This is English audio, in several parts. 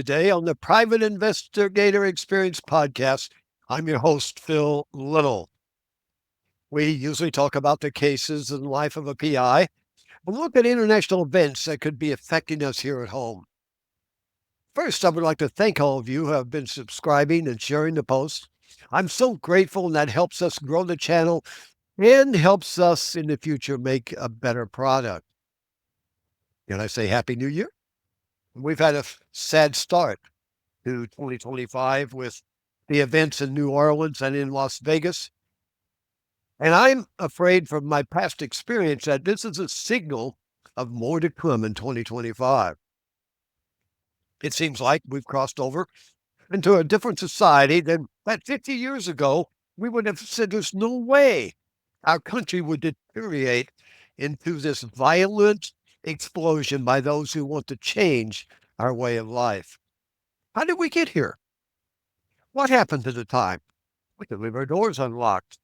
Today on the Private Investigator Experience podcast, I'm your host, Phil Little. We usually talk about the cases and life of a PI and look at international events that could be affecting us here at home. First, I would like to thank all of you who have been subscribing and sharing the posts. I'm so grateful, and that helps us grow the channel and helps us in the future make a better product. Can I say Happy New Year? We've had a sad start to 2025 with the events in New Orleans and in Las Vegas. And I'm afraid from my past experience that this is a signal of more to come in 2025. It seems like we've crossed over into a different society than that 50 years ago. We would have said there's no way our country would deteriorate into this violent explosion by those who want to change our way of life. How did we get here? What happened to the time? We could leave our doors unlocked,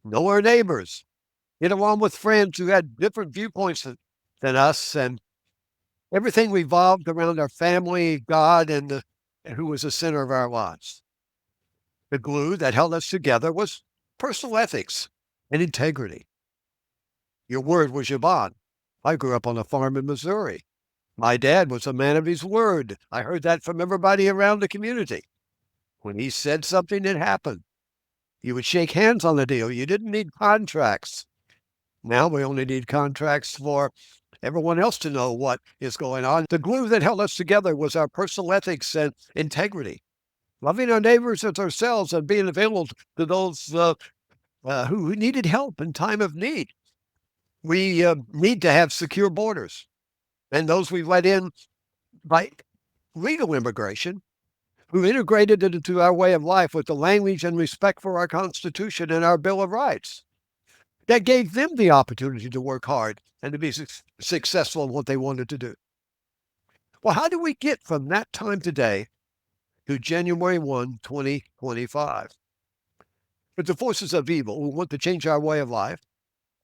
know our neighbors, get along with friends who had different viewpoints than us, and everything revolved around our family, God, and who was the center of our lives. The glue that held us together was personal ethics and integrity. Your word was your bond. I grew up on a farm in Missouri. My dad was a man of his word. I heard that from everybody around the community. When he said something, it happened. You would shake hands on the deal. You didn't need contracts. Now we only need contracts for everyone else to know what is going on. The glue that held us together was our personal ethics and integrity, loving our neighbors as ourselves and being available to those who needed help in time of need. We need to have secure borders, and those we let in by legal immigration who integrated it into our way of life with the language and respect for our Constitution and our Bill of Rights. That gave them the opportunity to work hard and to be successful in what they wanted to do. Well, how do we get from that time today to January 1, 2025? But the forces of evil who want to change our way of life,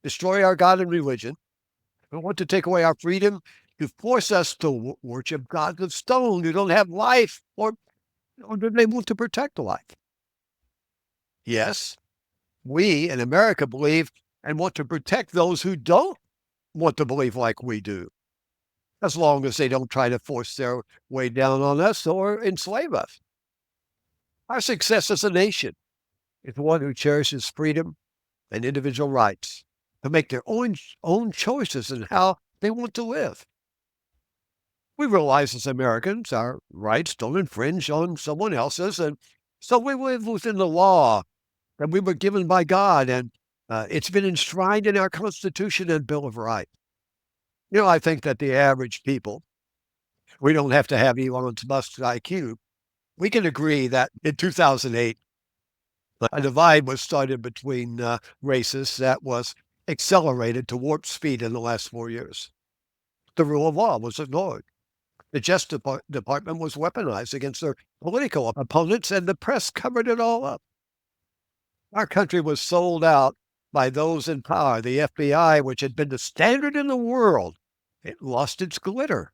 destroy our God and religion, who want to take away our freedom, to force us to worship gods of stone who don't have life, or do they want to protect life? Yes, we in America believe and want to protect those who don't want to believe like we do, as long as they don't try to force their way down on us or enslave us. Our success as a nation is one who cherishes freedom and individual rights to make their own choices in how they want to live. We realize as Americans our rights don't infringe on someone else's, and so we live within the law that we were given by God, and it's been enshrined in our Constitution and Bill of Rights. I think that the average people, we don't have to have Elon Musk's IQ. We can agree that in 2008, a divide was started between races that was accelerated to warp speed in the last 4 years. The rule of law was ignored. The Justice Department was weaponized against their political opponents, and the press covered it all up. Our country was sold out by those in power. The FBI, which had been the standard in the world, it lost its glitter.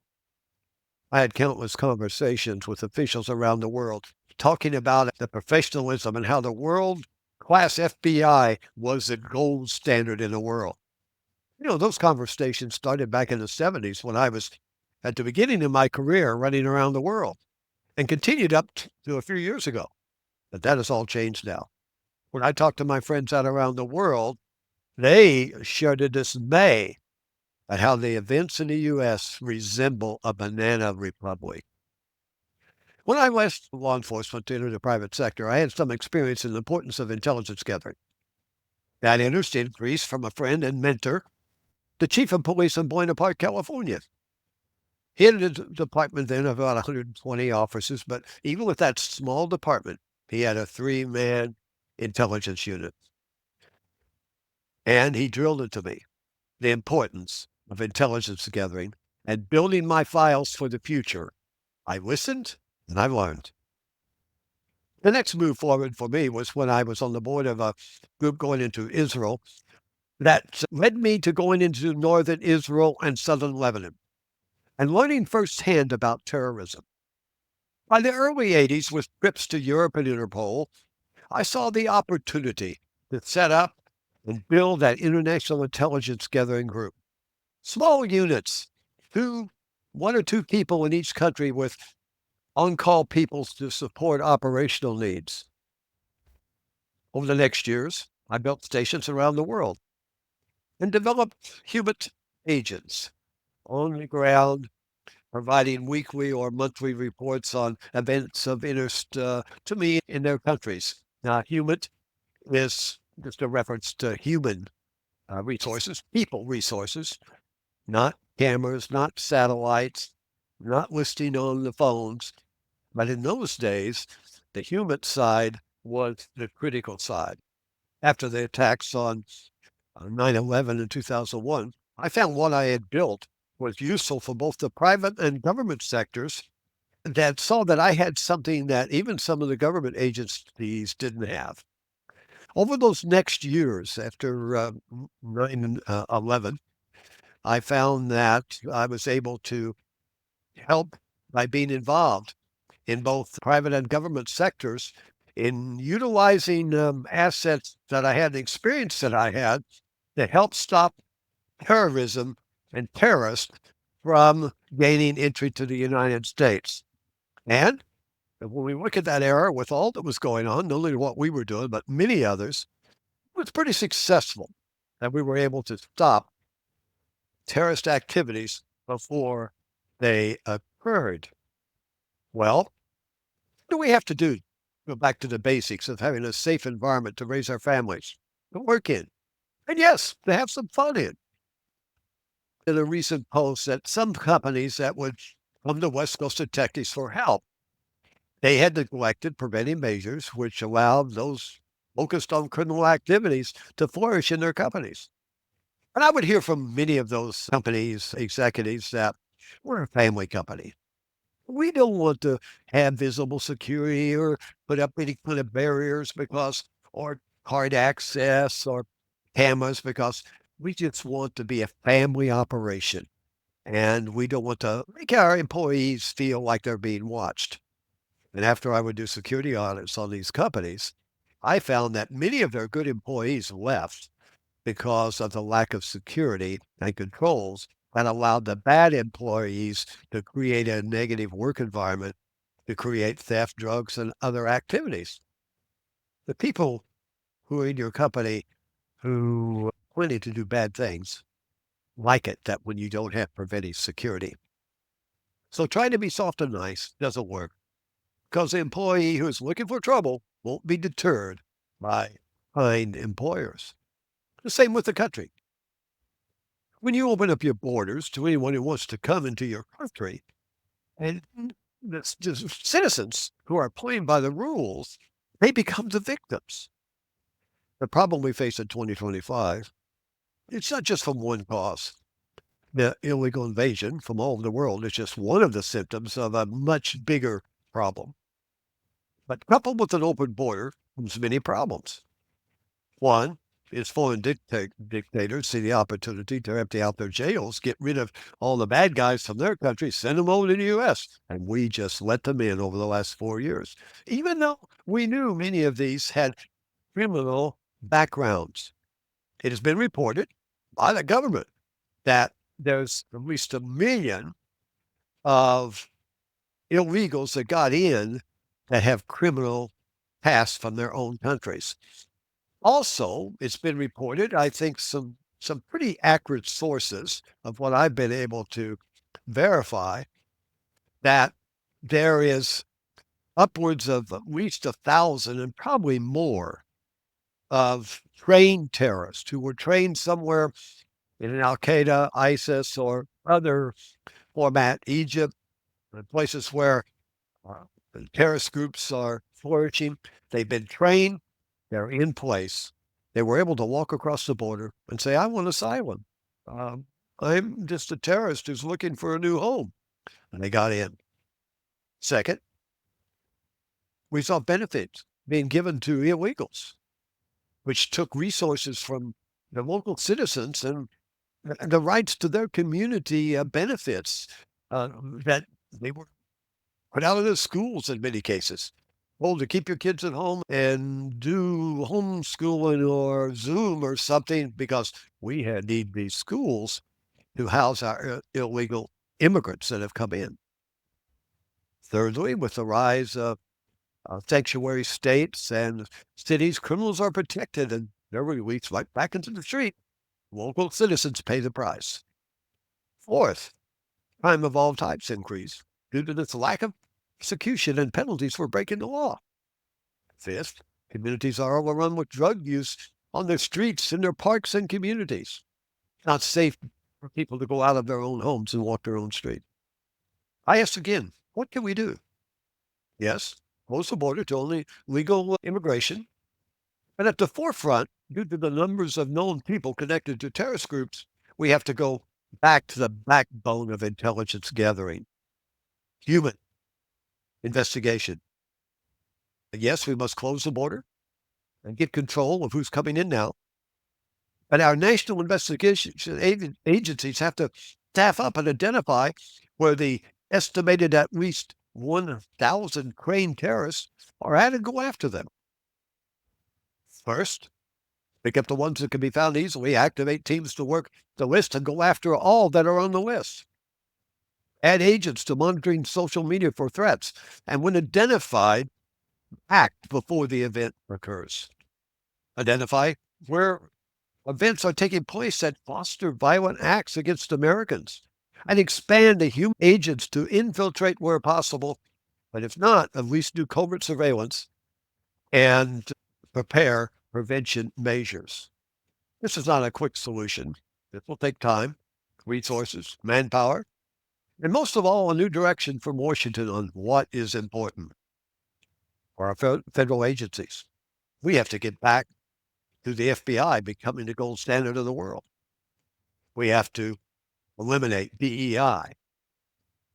I had countless conversations with officials around the world talking about the professionalism and how the world-class FBI was the gold standard in the world. Those conversations started back in the 70s when I was at the beginning of my career running around the world and continued up to a few years ago. But that has all changed now. When I talk to my friends out around the world, they share the dismay at how the events in the U.S. resemble a banana republic. When I left law enforcement to enter the private sector, I had some experience in the importance of intelligence gathering. That interest increased from a friend and mentor, the chief of police in Buena Park, California. He had a department then of about 120 officers, but even with that small department, he had a 3-man intelligence unit. And he drilled into me the importance of intelligence gathering and building my files for the future. I listened and I learned. The next move forward for me was when I was on the board of a group going into Israel that led me to going into northern Israel and southern Lebanon and learning firsthand about terrorism. By the early 80s, with trips to Europe and Interpol, I saw the opportunity to set up and build that international intelligence gathering group. Small units, one or two people in each country with on-call people to support operational needs. Over the next years, I built stations around the world and developed human agents on the ground, providing weekly or monthly reports on events of interest to me in their countries. Now, human is just a reference to human resources, people resources, not cameras, not satellites, not listing on the phones. But in those days, the human side was the critical side. After the attacks on 9/11 in 2001, I found what I had built was useful for both the private and government sectors that saw that I had something that even some of the government agencies didn't have. Over those next years after 9/11, I found that I was able to help by being involved in both private and government sectors in utilizing assets that I had, the experience that I had to help stop terrorism and terrorists from gaining entry to the United States. And when we look at that era with all that was going on, not only what we were doing, but many others, it was pretty successful that we were able to stop terrorist activities before they occurred. Well, what do we have to do? Go back to the basics of having a safe environment to raise our families, to work in, and yes, to have some fun in. In a recent post that some companies that would come to West Coast detectives for help, they had neglected preventive measures which allowed those focused on criminal activities to flourish in their companies. And I would hear from many of those companies' executives that we're a family company. We don't want to have visible security or put up any kind of barriers or card access or cameras because we just want to be a family operation. And we don't want to make our employees feel like they're being watched. And after I would do security audits on these companies, I found that many of their good employees left because of the lack of security and controls that allowed the bad employees to create a negative work environment to create theft, drugs, and other activities. The people who are in your company who are planning to do bad things like it that when you don't have preventive security. So trying to be soft and nice doesn't work because the employee who is looking for trouble won't be deterred by kind employers. The same with the country. When you open up your borders to anyone who wants to come into your country, and that's just citizens who are playing by the rules, they become the victims. The problem we face in 2025, it's not just from one cause. The illegal invasion from all over the world is just one of the symptoms of a much bigger problem. But coupled with an open border comes many problems. One is foreign dictators see the opportunity to empty out their jails, get rid of all the bad guys from their country, send them over to the U.S. And we just let them in over the last 4 years, even though we knew many of these had criminal backgrounds. It has been reported by the government that there's at least 1 million of illegals that got in that have criminal past from their own countries. Also, it's been reported, I think some pretty accurate sources of what I've been able to verify, that there is upwards of at least 1,000 and probably more of trained terrorists who were trained somewhere in an Al-Qaeda, ISIS, or other format, Egypt, places where terrorist groups are flourishing. They've been trained. They're in place. They were able to walk across the border and say, I want asylum. Um, I'm just a terrorist who's looking for a new home. And they got in. Second, we saw benefits being given to illegals, which took resources from the local citizens and the rights to their community benefits that they were put out of the schools in many cases. Told to keep your kids at home and do homeschooling or Zoom or something because need these schools to house our illegal immigrants that have come in. Thirdly, with the rise of sanctuary states and cities, criminals are protected and they're released right back into the street. Local citizens pay the price. Fourth, crime of all types increase due to this lack of prosecution and penalties for breaking the law. Fifth, communities are overrun with drug use on their streets, in their parks and communities. It's not safe for people to go out of their own homes and walk their own street. I ask again, what can we do? Yes, close the border to only legal immigration. But at the forefront, due to the numbers of known people connected to terrorist groups, we have to go back to the backbone of intelligence gathering, human investigation. And yes, we must close the border and get control of who's coming in now. But our national investigation agencies have to staff up and identify where the estimated at least 1,000 trained terrorists are at and go after them. First, pick up the ones that can be found easily, activate teams to work the list and go after all that are on the list. Add agents to monitoring social media for threats, and when identified, act before the event occurs. Identify where events are taking place that foster violent acts against Americans, and expand the human agents to infiltrate where possible, but if not, at least do covert surveillance and prepare prevention measures. This is not a quick solution. This will take time, resources, manpower, and most of all, a new direction from Washington on what is important for our federal agencies. We have to get back to the FBI becoming the gold standard of the world. We have to eliminate DEI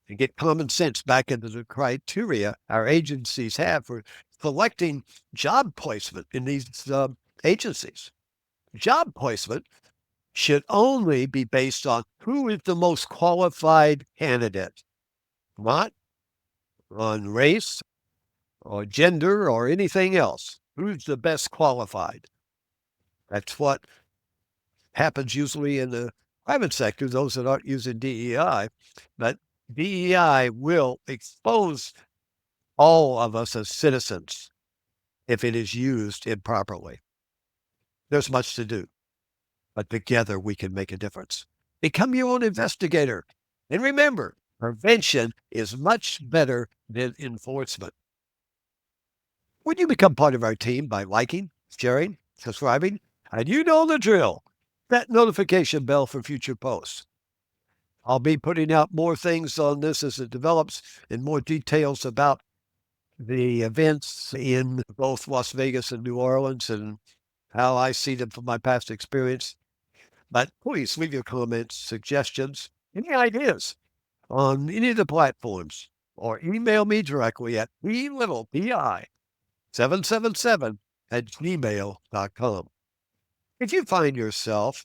and get common sense back into the criteria our agencies have for selecting job placement in these agencies. Job placement should only be based on who is the most qualified candidate, not on race or gender or anything else. Who's the best qualified? That's what happens usually in the private sector, those that aren't using DEI. But DEI will expose all of us as citizens if it is used improperly. There's much to do, but together we can make a difference. Become your own investigator. And remember, prevention is much better than enforcement. Would you become part of our team by liking, sharing, subscribing? And you know the drill. That notification bell for future posts. I'll be putting out more things on this as it develops and more details about the events in both Las Vegas and New Orleans and how I see them from my past experience. But please leave your comments, suggestions, any ideas on any of the platforms, or email me directly at pi777 at gmail.com. If you find yourself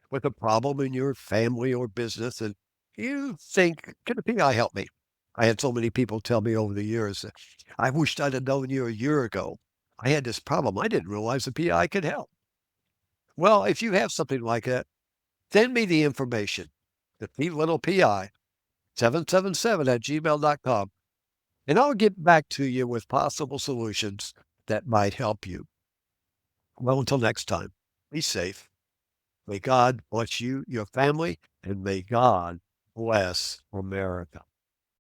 with a problem in your family or business and you think, can a PI help me? I had so many people tell me over the years, I wished I'd have known you a year ago. I had this problem. I didn't realize the PI could help. Well, if you have something like that, send me the information. The little PI 777 at gmail.com, and I'll get back to you with possible solutions that might help you. Well, until next time, be safe. May God bless you, your family, and may God bless America.